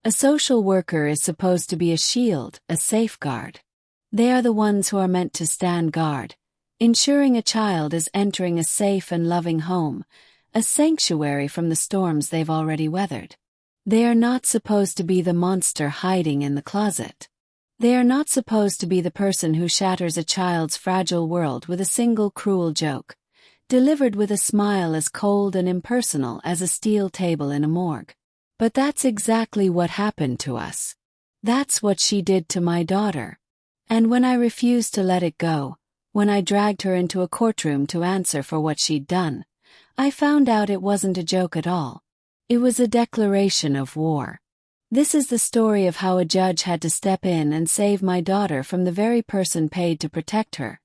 A social worker is supposed to be a shield, a safeguard. They are the ones who are meant to stand guard, ensuring a child is entering a safe and loving home, a sanctuary from the storms they've already weathered. They are not supposed to be the monster hiding in the closet. They are not supposed to be the person who shatters a child's fragile world with a single cruel joke, delivered with a smile as cold and impersonal as a steel table in a morgue. But that's exactly what happened to us. That's what she did to my daughter. And when I refused to let it go, when I dragged her into a courtroom to answer for what she'd done, I found out it wasn't a joke at all. It was a declaration of war. This is the story of how a judge had to step in and save my daughter from the very person paid to protect her,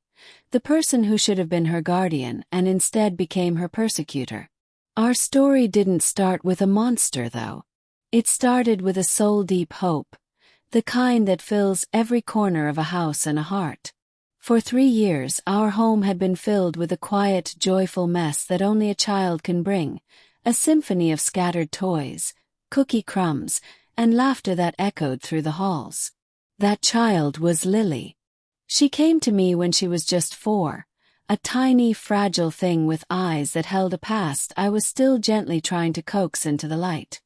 the person who should have been her guardian and instead became her persecutor. Our story didn't start with a monster, though. It started with a soul-deep hope, the kind that fills every corner of a house and a heart. For 3 years, our home had been filled with a quiet, joyful mess that only a child can bring, a symphony of scattered toys, cookie crumbs, and laughter that echoed through the halls. That child was Lily. She came to me when she was just 4, a tiny, fragile thing with eyes that held a past I was still gently trying to coax into the light.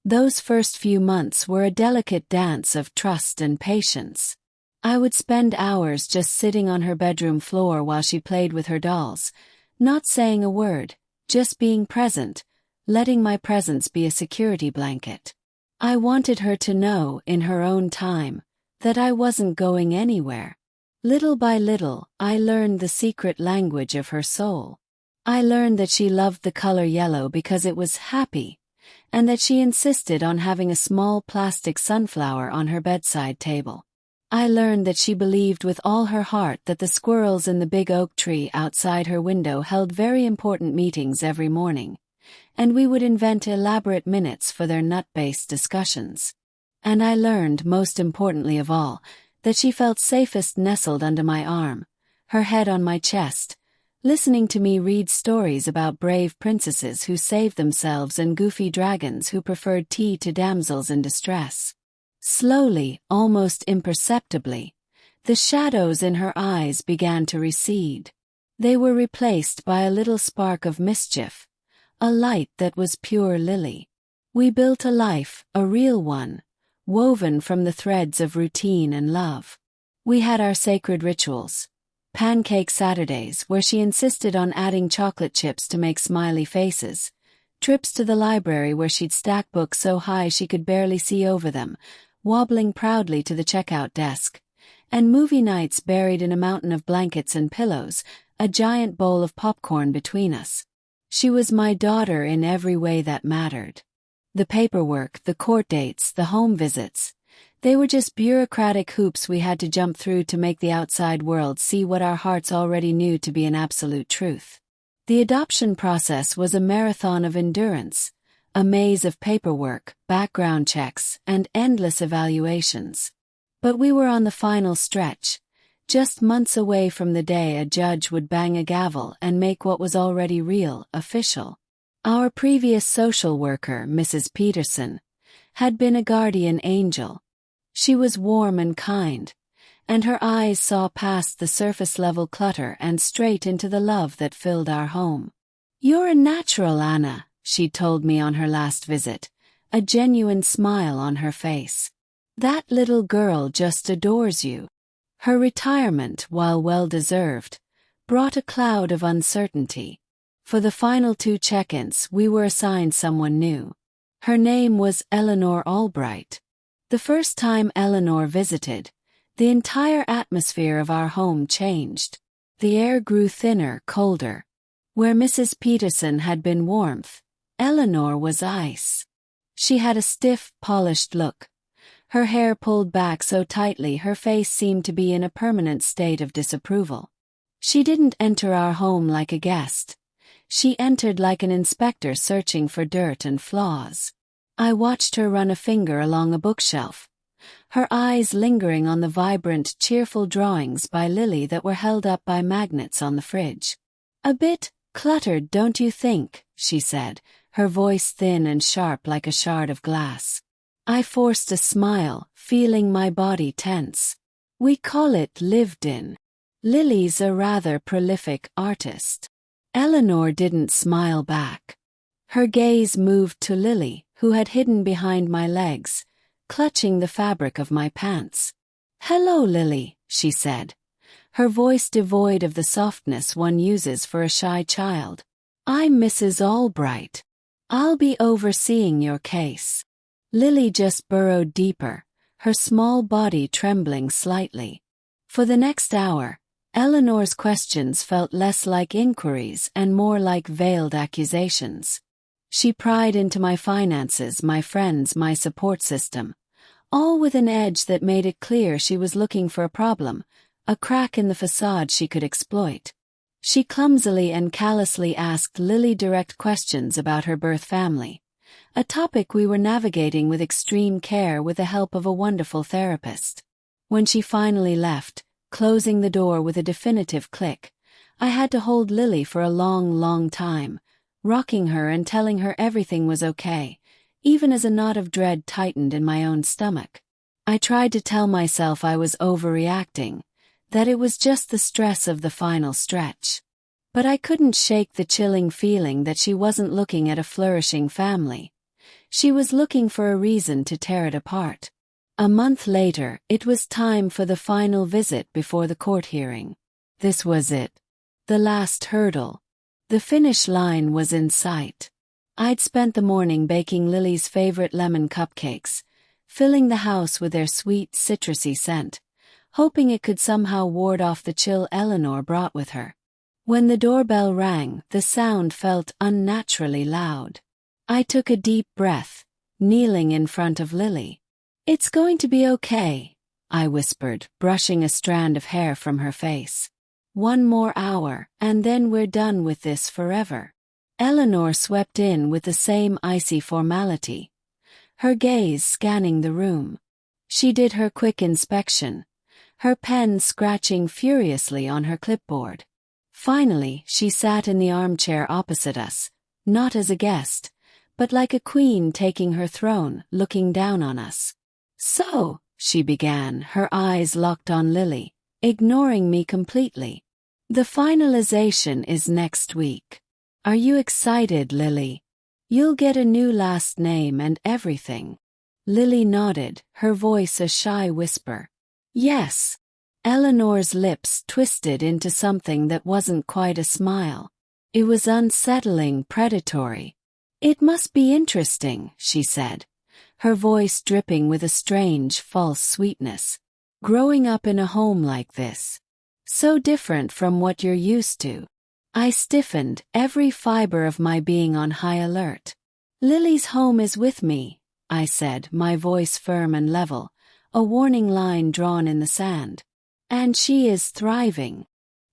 Those first few months were a delicate dance of trust and patience. I would spend hours just sitting on her bedroom floor while she played with her dolls, not saying a word, just being present, letting my presence be a security blanket. I wanted her to know, in her own time, that I wasn't going anywhere. Little by little, I learned the secret language of her soul. I learned that she loved the color yellow because it was happy, and that she insisted on having a small plastic sunflower on her bedside table. I learned that she believed with all her heart that the squirrels in the big oak tree outside her window held very important meetings every morning, and we would invent elaborate minutes for their nut-based discussions. And I learned, most importantly of all, that she felt safest nestled under my arm, her head on my chest, listening to me read stories about brave princesses who saved themselves and goofy dragons who preferred tea to damsels in distress. Slowly, almost imperceptibly, the shadows in her eyes began to recede. They were replaced by a little spark of mischief, a light that was pure Lily. We built a life, a real one, woven from the threads of routine and love. We had our sacred rituals. Pancake Saturdays, where she insisted on adding chocolate chips to make smiley faces, trips to the library where she'd stack books so high she could barely see over them, wobbling proudly to the checkout desk, and movie nights buried in a mountain of blankets and pillows, a giant bowl of popcorn between us. She was my daughter in every way that mattered. The paperwork, the court dates, the home visits, they were just bureaucratic hoops we had to jump through to make the outside world see what our hearts already knew to be an absolute truth. The adoption process was a marathon of endurance, a maze of paperwork, background checks, and endless evaluations. But we were on the final stretch, just months away from the day a judge would bang a gavel and make what was already real, official. Our previous social worker, Mrs. Peterson, had been a guardian angel. She was warm and kind, and her eyes saw past the surface-level clutter and straight into the love that filled our home. "You're a natural, Anna," she told me on her last visit, a genuine smile on her face. "That little girl just adores you." Her retirement, while well-deserved, brought a cloud of uncertainty. For the final 2 check-ins, we were assigned someone new. Her name was Eleanor Albright. The first time Eleanor visited, the entire atmosphere of our home changed. The air grew thinner, colder. Where Mrs. Peterson had been warmth, Eleanor was ice. She had a stiff, polished look. Her hair pulled back so tightly her face seemed to be in a permanent state of disapproval. She didn't enter our home like a guest. She entered like an inspector searching for dirt and flaws. I watched her run a finger along a bookshelf, her eyes lingering on the vibrant, cheerful drawings by Lily that were held up by magnets on the fridge. "A bit cluttered, don't you think?" she said, her voice thin and sharp like a shard of glass. I forced a smile, feeling my body tense. We call it lived in. Lily's a rather prolific artist. Eleanor didn't smile back. Her gaze moved to Lily, who had hidden behind my legs, clutching the fabric of my pants. "Hello, Lily," she said, her voice devoid of the softness one uses for a shy child. "I'm Mrs. Albright. I'll be overseeing your case." Lily just burrowed deeper, her small body trembling slightly. For the next hour, Eleanor's questions felt less like inquiries and more like veiled accusations. She pried into my finances, my friends, my support system, all with an edge that made it clear she was looking for a problem, a crack in the facade she could exploit. She clumsily and callously asked Lily direct questions about her birth family, a topic we were navigating with extreme care with the help of a wonderful therapist. When she finally left, closing the door with a definitive click, I had to hold Lily for a long time, rocking her and telling her everything was okay, even as a knot of dread tightened in my own stomach. I tried to tell myself I was overreacting, that it was just the stress of the final stretch. But I couldn't shake the chilling feeling that she wasn't looking at a flourishing family. She was looking for a reason to tear it apart. A month later, it was time for the final visit before the court hearing. This was it. The last hurdle. The finish line was in sight. I'd spent the morning baking Lily's favorite lemon cupcakes, filling the house with their sweet, citrusy scent, hoping it could somehow ward off the chill Eleanor brought with her. When the doorbell rang, the sound felt unnaturally loud. I took a deep breath, kneeling in front of Lily. "It's going to be okay," I whispered, brushing a strand of hair from her face. "One more hour, and then we're done with this forever." Eleanor swept in with the same icy formality, her gaze scanning the room. She did her quick inspection, her pen scratching furiously on her clipboard. Finally, she sat in the armchair opposite us, not as a guest, but like a queen taking her throne, looking down on us. "So," she began, her eyes locked on Lily, ignoring me completely. "The finalization is next week. Are you excited, Lily? You'll get a new last name and everything." Lily nodded, her voice a shy whisper. "Yes." Eleanor's lips twisted into something that wasn't quite a smile. It was unsettling, predatory. "It must be interesting," she said, her voice dripping with a strange, false sweetness. "Growing up in a home like this. So different from what you're used to." I stiffened, every fiber of my being on high alert. "Lily's home is with me," I said, my voice firm and level, a warning line drawn in the sand. "And she is thriving."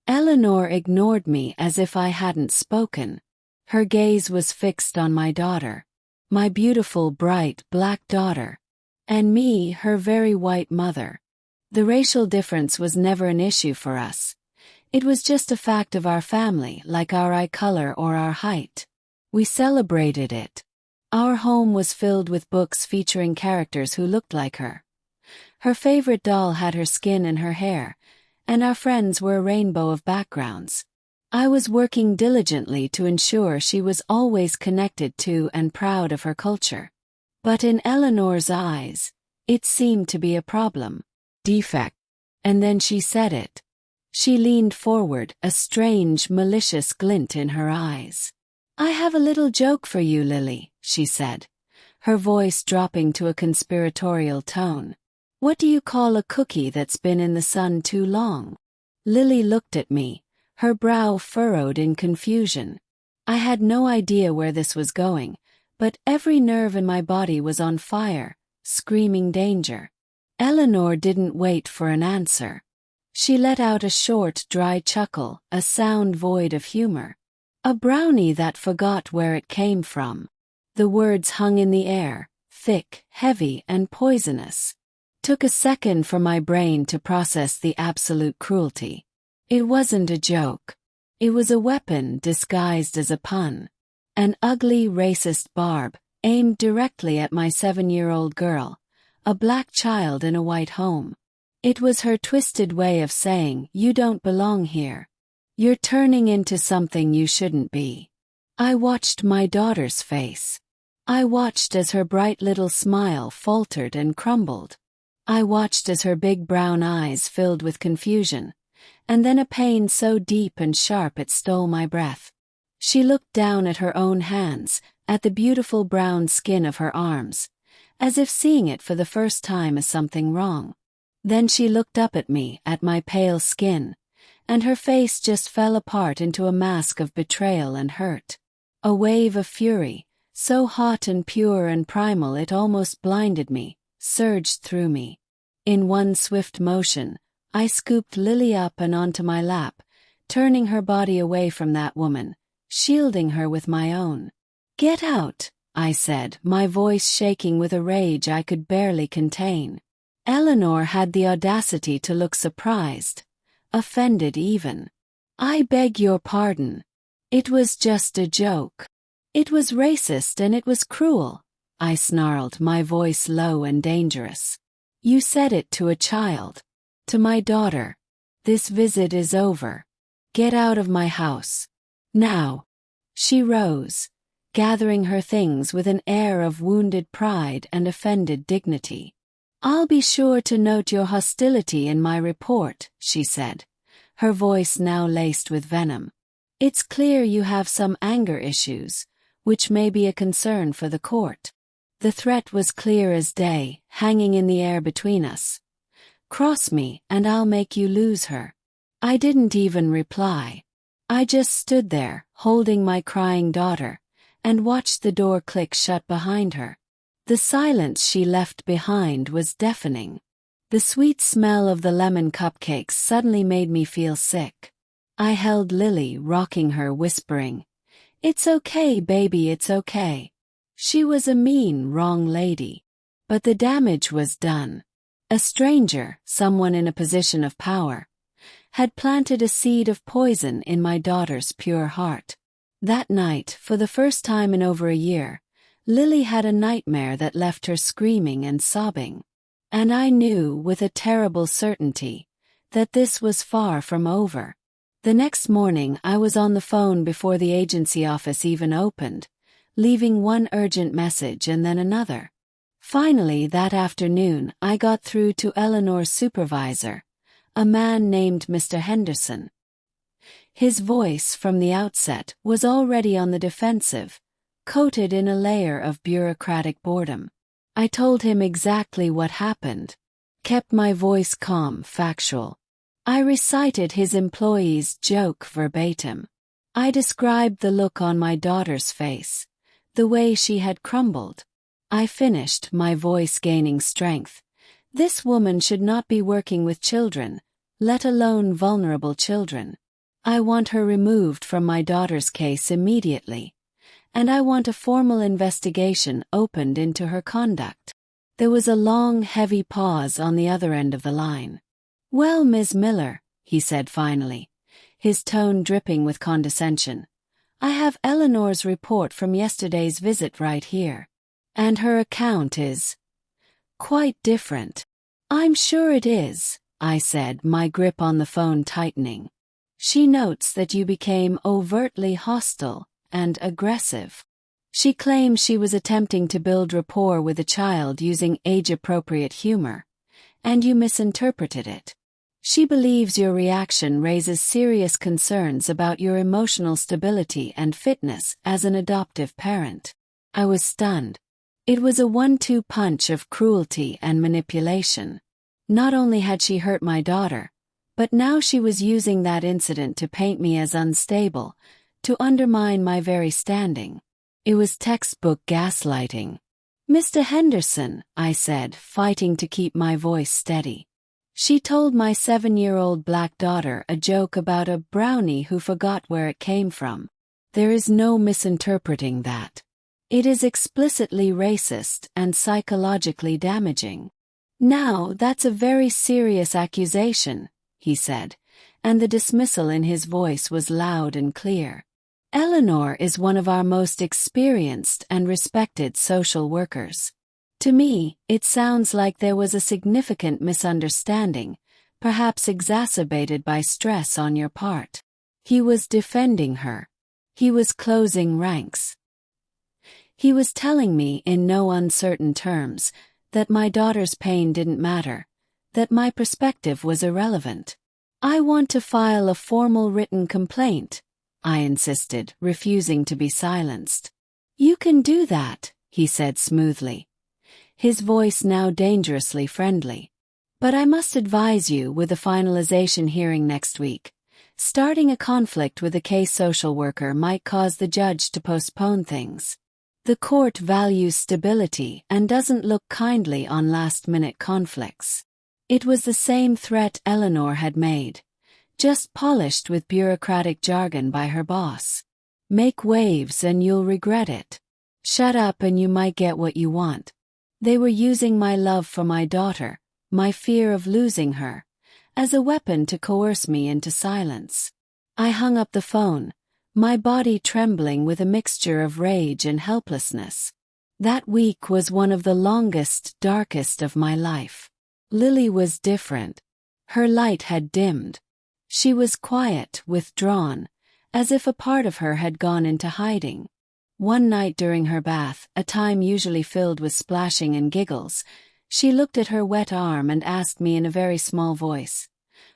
Eleanor ignored me as if I hadn't spoken. Her gaze was fixed on my daughter. My beautiful, bright, black daughter. And me, her very white mother. The racial difference was never an issue for us. It was just a fact of our family, like our eye color or our height. We celebrated it. Our home was filled with books featuring characters who looked like her. Her favorite doll had her skin and her hair, and our friends were a rainbow of backgrounds. I was working diligently to ensure she was always connected to and proud of her culture. But in Eleanor's eyes, it seemed to be a problem. Defect. And then she said it. She leaned forward, a strange, malicious glint in her eyes. "I have a little joke for you, Lily," she said, her voice dropping to a conspiratorial tone. "What do you call a cookie that's been in the sun too long?" Lily looked at me, her brow furrowed in confusion. I had no idea where this was going, but every nerve in my body was on fire, screaming danger. Eleanor didn't wait for an answer. She let out a short, dry chuckle, a sound void of humor. "A brownie that forgot where it came from." The words hung in the air, thick, heavy, and poisonous. Took a second for my brain to process the absolute cruelty. It wasn't a joke. It was a weapon disguised as a pun. An ugly, racist barb, aimed directly at my 7-year-old girl, a black child in a white home. It was her twisted way of saying, "You don't belong here. You're turning into something you shouldn't be." I watched my daughter's face. I watched as her bright little smile faltered and crumbled. I watched as her big brown eyes filled with confusion, and then a pain so deep and sharp it stole my breath. She looked down at her own hands, at the beautiful brown skin of her arms, as if seeing it for the first time as something wrong. Then she looked up at me, at my pale skin, and her face just fell apart into a mask of betrayal and hurt. A wave of fury, so hot and pure and primal it almost blinded me, surged through me. In one swift motion, I scooped Lily up and onto my lap, turning her body away from that woman, shielding her with my own. "Get out," I said, my voice shaking with a rage I could barely contain. Eleanor had the audacity to look surprised, offended even. "I beg your pardon. It was just a joke." "It was racist and it was cruel," I snarled, my voice low and dangerous. "You said it to a child. To my daughter. This visit is over. Get out of my house. Now." She rose, gathering her things with an air of wounded pride and offended dignity. "I'll be sure to note your hostility in my report," she said, her voice now laced with venom. "It's clear you have some anger issues, which may be a concern for the court." The threat was clear as day, hanging in the air between us. "Cross me, and I'll make you lose her." I didn't even reply. I just stood there, holding my crying daughter, and watched the door click shut behind her. The silence she left behind was deafening. The sweet smell of the lemon cupcakes suddenly made me feel sick. I held Lily, rocking her, whispering, "It's okay, baby, it's okay." She was a mean, wrong lady. But the damage was done. A stranger, someone in a position of power, had planted a seed of poison in my daughter's pure heart. That night, for the first time in over a year, Lily had a nightmare that left her screaming and sobbing. And I knew, with a terrible certainty, that this was far from over. The next morning I was on the phone before the agency office even opened, leaving one urgent message and then another. Finally that afternoon I got through to Eleanor's supervisor, a man named Mr. Henderson. His voice from the outset was already on the defensive, coated in a layer of bureaucratic boredom. I told him exactly what happened, kept my voice calm, factual. I recited his employee's joke verbatim. I described the look on my daughter's face, the way she had crumbled. I finished, my voice gaining strength. This woman should not be working with children, let alone vulnerable children. I want her removed from my daughter's case immediately. And I want a formal investigation opened into her conduct. There was a long, heavy pause on the other end of the line. "Well, Ms. Miller," he said finally, his tone dripping with condescension, "I have Eleanor's report from yesterday's visit right here. And her account is quite different." "I'm sure it is," I said, my grip on the phone tightening. "She notes that you became overtly hostile and aggressive. She claims she was attempting to build rapport with a child using age-appropriate humor, and you misinterpreted it. She believes your reaction raises serious concerns about your emotional stability and fitness as an adoptive parent." I was stunned. It was a 1-2 punch of cruelty and manipulation. Not only had she hurt my daughter, but now she was using that incident to paint me as unstable, to undermine my very standing. It was textbook gaslighting. "Mr. Henderson," I said, fighting to keep my voice steady. "She told my 7-year-old black daughter a joke about a brownie who forgot where it came from. There is no misinterpreting that. It is explicitly racist and psychologically damaging." "Now that's a very serious accusation," he said, and the dismissal in his voice was loud and clear. Eleanor is one of our most experienced and respected social workers. To me, it sounds like there was a significant misunderstanding, perhaps exacerbated by stress on your part. He was defending her. He was closing ranks. He was telling me in no uncertain terms that my daughter's pain didn't matter, that my perspective was irrelevant. I want to file a formal written complaint, I insisted, refusing to be silenced. You can do that, he said smoothly, his voice now dangerously friendly. But I must advise you with a finalization hearing next week. Starting a conflict with a case social worker might cause the judge to postpone things. The court values stability and doesn't look kindly on last-minute conflicts. It was the same threat Eleanor had made, just polished with bureaucratic jargon by her boss. Make waves and you'll regret it. Shut up and you might get what you want. They were using my love for my daughter, my fear of losing her, as a weapon to coerce me into silence. I hung up the phone, my body trembling with a mixture of rage and helplessness. That week was one of the longest, darkest of my life. Lily was different. Her light had dimmed. She was quiet, withdrawn, as if a part of her had gone into hiding. One night during her bath, a time usually filled with splashing and giggles, she looked at her wet arm and asked me in a very small voice,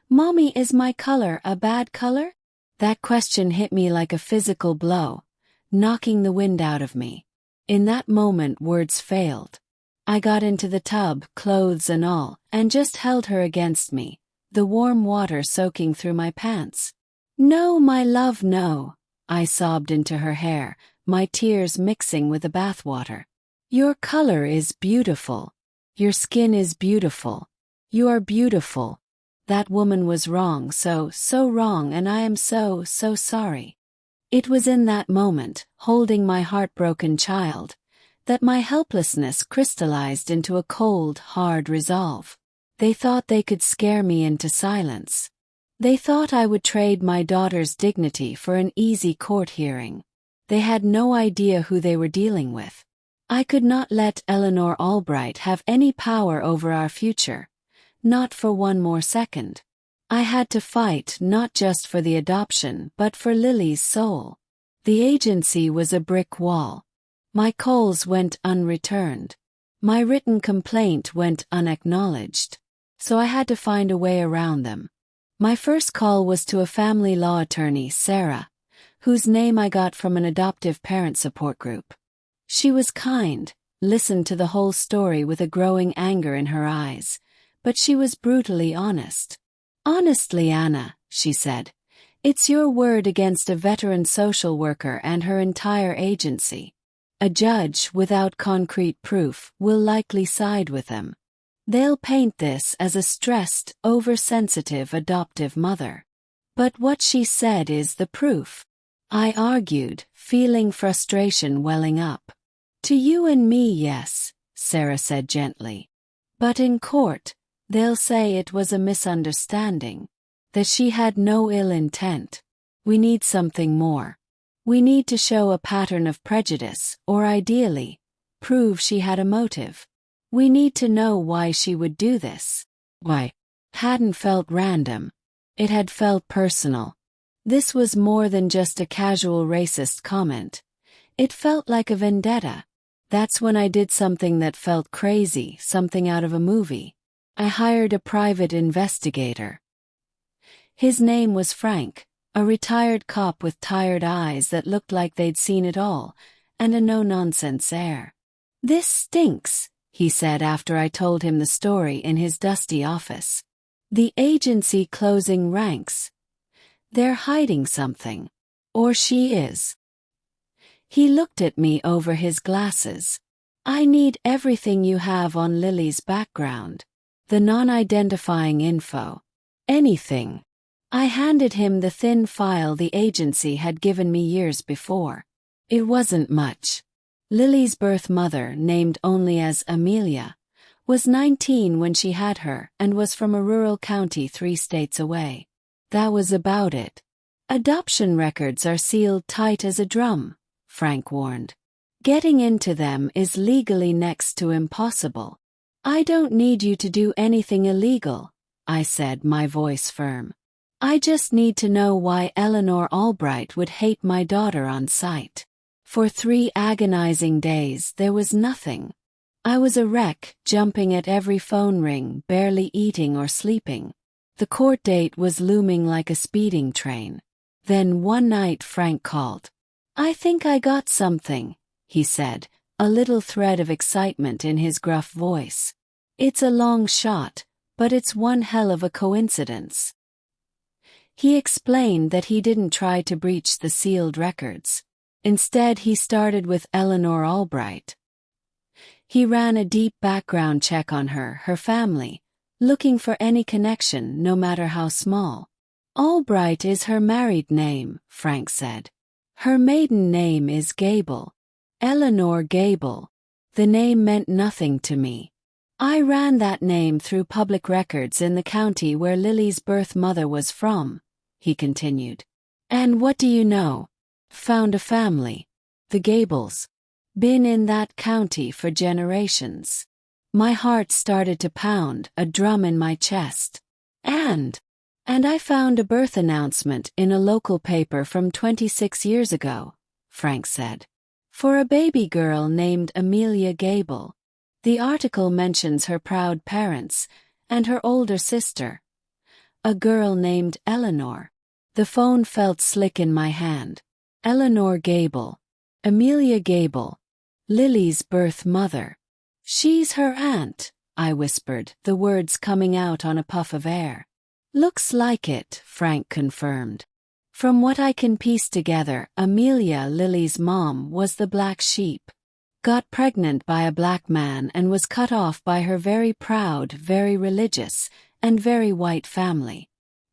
"Mommy, is my color a bad color?" That question hit me like a physical blow, knocking the wind out of me. In that moment words failed. I got into the tub, clothes and all, and just held her against me, the warm water soaking through my pants. "No, my love, no," I sobbed into her hair, my tears mixing with the bathwater. "Your color is beautiful. Your skin is beautiful. You are beautiful. That woman was wrong, so wrong, and I am so sorry." It was in that moment, holding my heartbroken child, that my helplessness crystallized into a cold, hard resolve. They thought they could scare me into silence. They thought I would trade my daughter's dignity for an easy court hearing. They had no idea who they were dealing with. I could not let Eleanor Albright have any power over our future, not for one more second. I had to fight not just for the adoption but for Lily's soul. The agency was a brick wall. My calls went unreturned. My written complaint went unacknowledged. So I had to find a way around them. My first call was to a family law attorney, Sarah, whose name I got from an adoptive parent support group. She was kind, listened to the whole story with a growing anger in her eyes, but she was brutally honest. "Honestly, Anna," she said, "it's your word against a veteran social worker and her entire agency. A judge without concrete proof will likely side with them. They'll paint this as a stressed, oversensitive adoptive mother. But what she said is the proof," I argued, feeling frustration welling up. "To you and me, yes," Sarah said gently. "But in court, they'll say it was a misunderstanding, that she had no ill intent. We need something more. We need to show a pattern of prejudice, or ideally, prove she had a motive. We need to know why she would do this." Why? Hadn't felt random. It had felt personal. This was more than just a casual racist comment. It felt like a vendetta. That's when I did something that felt crazy, something out of a movie. I hired a private investigator. His name was Frank, a retired cop with tired eyes that looked like they'd seen it all, and a no-nonsense air. "This stinks," he said after I told him the story in his dusty office. "The agency closing ranks. They're hiding something. Or she is." He looked at me over his glasses. "I need everything you have on Lily's background. The non-identifying info. Anything." I handed him the thin file the agency had given me years before. It wasn't much. Lily's birth mother, named only as Amelia, was 19 when she had her and was from a rural county 3 states away. That was about it. Adoption records are sealed tight as a drum, Frank warned. Getting into them is legally next to impossible. I don't need you to do anything illegal, I said, my voice firm. I just need to know why Eleanor Albright would hate my daughter on sight. For 3 agonizing days there was nothing. I was a wreck, jumping at every phone ring, barely eating or sleeping. The court date was looming like a speeding train. Then one night Frank called. I think I got something, he said, a little thread of excitement in his gruff voice. It's a long shot, but it's one hell of a coincidence. He explained that he didn't try to breach the sealed records. Instead, he started with Eleanor Albright. He ran a deep background check on her family, looking for any connection, no matter how small. Albright is her married name, Frank said. Her maiden name is Gable. Eleanor Gable. The name meant nothing to me. I ran that name through public records in the county where Lily's birth mother was from, he continued. And what do you know? Found a family. The Gables. Been in that county for generations. My heart started to pound, a drum in my chest. And I found a birth announcement in a local paper from 26 years ago, Frank said. For a baby girl named Amelia Gable. The article mentions her proud parents and her older sister, a girl named Eleanor. The phone felt slick in my hand. Eleanor Gable. Amelia Gable. Lily's birth mother. She's her aunt, I whispered, the words coming out on a puff of air. Looks like it, Frank confirmed. From what I can piece together, Amelia, Lily's mom, was the black sheep. Got pregnant by a black man and was cut off by her very proud, very religious, and very white family.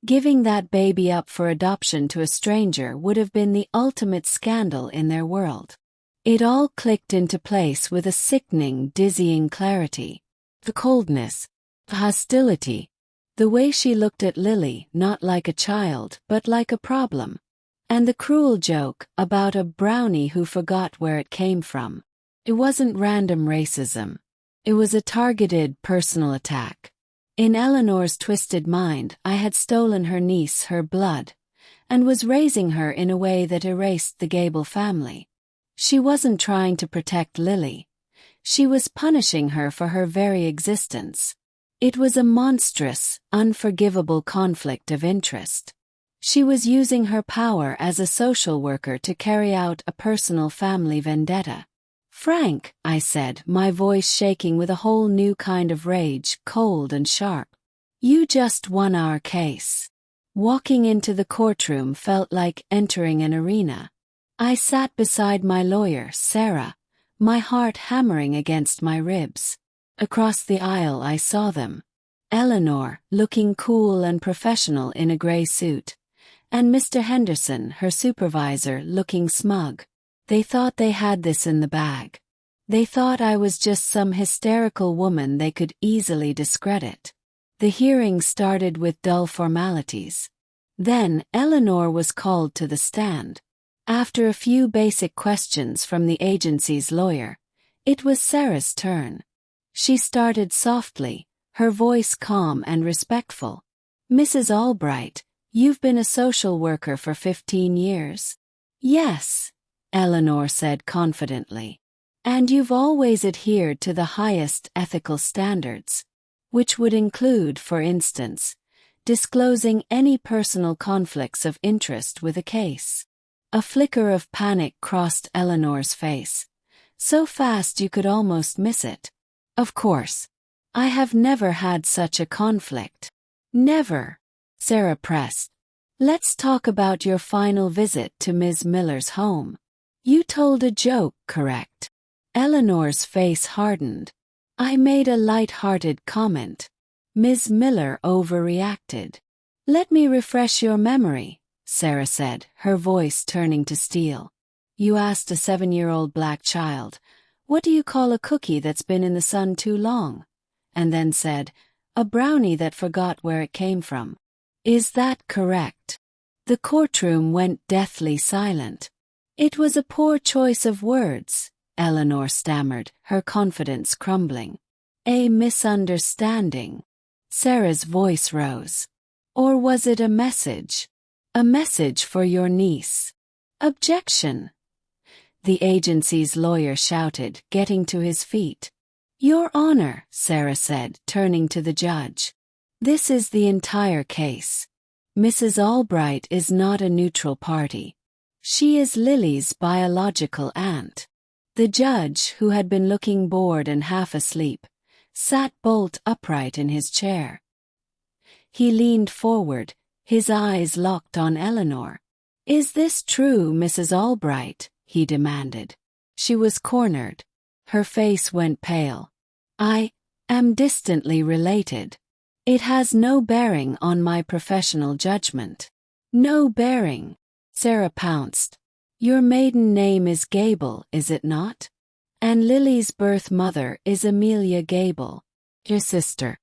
Giving that baby up for adoption to a stranger would have been the ultimate scandal in their world. It all clicked into place with a sickening, dizzying clarity. The coldness, the hostility, the way she looked at Lily, not like a child, but like a problem. And the cruel joke about a brownie who forgot where it came from. It wasn't random racism. It was a targeted, personal attack. In Eleanor's twisted mind, I had stolen her niece, her blood, and was raising her in a way that erased the Gable family. She wasn't trying to protect Lily. She was punishing her for her very existence. It was a monstrous, unforgivable conflict of interest. She was using her power as a social worker to carry out a personal family vendetta. Frank, I said, my voice shaking with a whole new kind of rage, cold and sharp. You just won our case. Walking into the courtroom felt like entering an arena. I sat beside my lawyer, Sarah, my heart hammering against my ribs. Across the aisle I saw them. Eleanor, looking cool and professional in a gray suit, and Mr. Henderson, her supervisor, looking smug. They thought they had this in the bag. They thought I was just some hysterical woman they could easily discredit. The hearing started with dull formalities. Then Eleanor was called to the stand. After a few basic questions from the agency's lawyer, it was Sarah's turn. She started softly, her voice calm and respectful. Mrs. Albright, you've been a social worker for 15 years. Yes, Eleanor said confidently. And you've always adhered to the highest ethical standards, which would include, for instance, disclosing any personal conflicts of interest with a case. A flicker of panic crossed Eleanor's face, so fast you could almost miss it. Of course. I have never had such a conflict. Never, Sarah pressed. Let's talk about your final visit to Ms. Miller's home. You told a joke, correct? Eleanor's face hardened. I made a light-hearted comment. Ms. Miller overreacted. Let me refresh your memory, Sarah said, her voice turning to steel. You asked a 7-year-old black child, what do you call a cookie that's been in the sun too long? And then said, a brownie that forgot where it came from. Is that correct? The The courtroom went deathly silent. It was a poor choice of words, Eleanor stammered, her confidence crumbling. A misunderstanding. Sarah's voice rose. Or was it a message? A message for your niece. Objection. The agency's lawyer shouted, getting to his feet. Your Honor, Sarah said, turning to the judge. This is the entire case. Mrs. Albright is not a neutral party. She is Lily's biological aunt. The judge, who had been looking bored and half asleep, sat bolt upright in his chair. He leaned forward, his eyes locked on Eleanor. Is this true, Mrs. Albright? He demanded. She was cornered. Her face went pale. I am distantly related. It has no bearing on my professional judgment. No bearing. Sarah pounced. Your maiden name is Gable, is it not? And Lily's birth mother is Amelia Gable, your sister.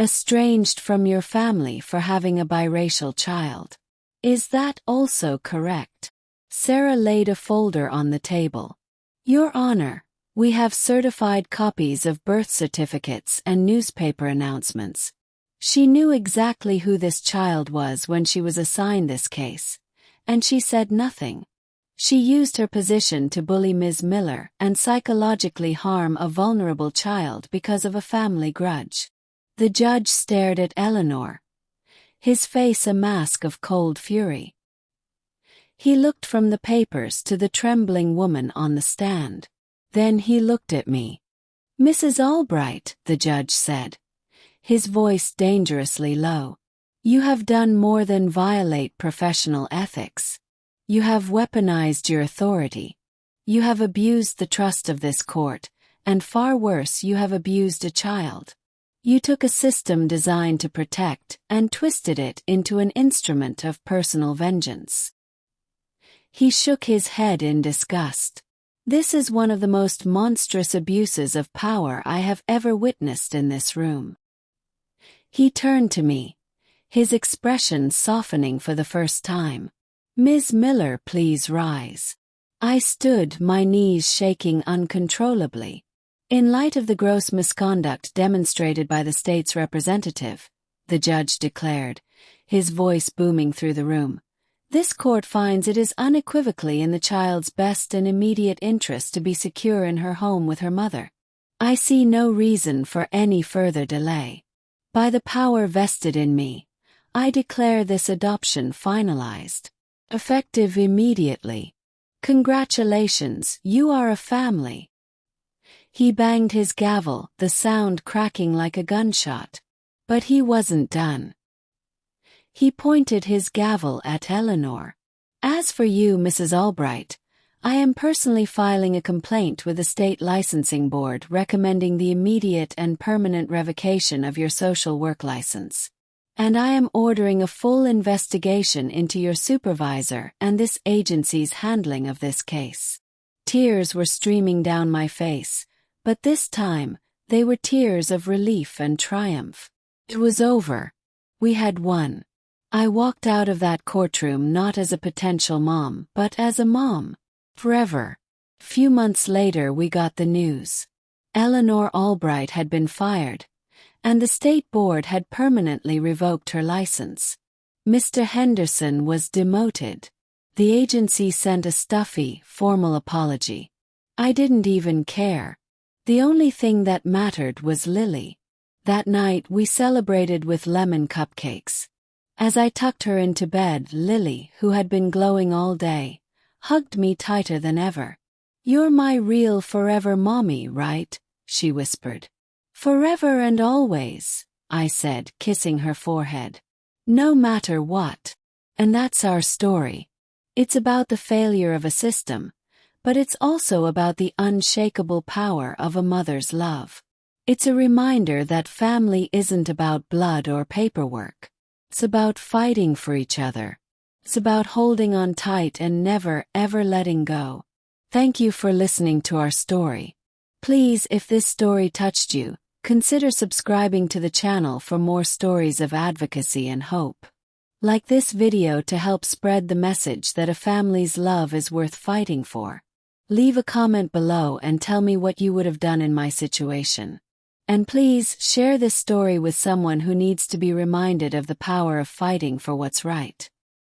Estranged from your family for having a biracial child. Is that also correct? Sarah laid a folder on the table. Your Honor, we have certified copies of birth certificates and newspaper announcements. She knew exactly who this child was when she was assigned this case, and she said nothing. She used her position to bully Ms. Miller and psychologically harm a vulnerable child because of a family grudge. The judge stared at Eleanor, his face a mask of cold fury. He looked from the papers to the trembling woman on the stand. Then he looked at me. Mrs. Albright, the judge said, his voice dangerously low. You have done more than violate professional ethics. You have weaponized your authority. You have abused the trust of this court, and far worse, you have abused a child. You took a system designed to protect and twisted it into an instrument of personal vengeance. He shook his head in disgust. This is one of the most monstrous abuses of power I have ever witnessed in this room. He turned to me, his expression softening for the first time. Ms. Miller, please rise. I stood, my knees shaking uncontrollably. In light of the gross misconduct demonstrated by the state's representative, the judge declared, his voice booming through the room, this court finds it is unequivocally in the child's best and immediate interest to be secure in her home with her mother. I see no reason for any further delay. By the power vested in me, I declare this adoption finalized. Effective immediately. Congratulations, you are a family. He banged his gavel, the sound cracking like a gunshot. But he wasn't done. He pointed his gavel at Eleanor. As for you, Mrs. Albright, I am personally filing a complaint with the State Licensing Board recommending the immediate and permanent revocation of your social work license. And I am ordering a full investigation into your supervisor and this agency's handling of this case. Tears were streaming down my face, but this time, they were tears of relief and triumph. It was over. We had won. I walked out of that courtroom not as a potential mom, but as a mom. Forever. Few months later we got the news. Eleanor Albright had been fired, and the state board had permanently revoked her license. Mr. Henderson was demoted. The agency sent a stuffy, formal apology. I didn't even care. The only thing that mattered was Lily. That night we celebrated with lemon cupcakes. As I tucked her into bed, Lily, who had been glowing all day, hugged me tighter than ever. You're my real forever mommy, right? She whispered. Forever and always, I said, kissing her forehead. No matter what. And that's our story. It's about the failure of a system, but it's also about the unshakable power of a mother's love. It's a reminder that family isn't about blood or paperwork. It's about fighting for each other. It's about holding on tight and never, ever letting go. Thank you for listening to our story. Please, if this story touched you, consider subscribing to the channel for more stories of advocacy and hope. Like this video to help spread the message that a family's love is worth fighting for. Leave a comment below and tell me what you would have done in my situation. And please share this story with someone who needs to be reminded of the power of fighting for what's right.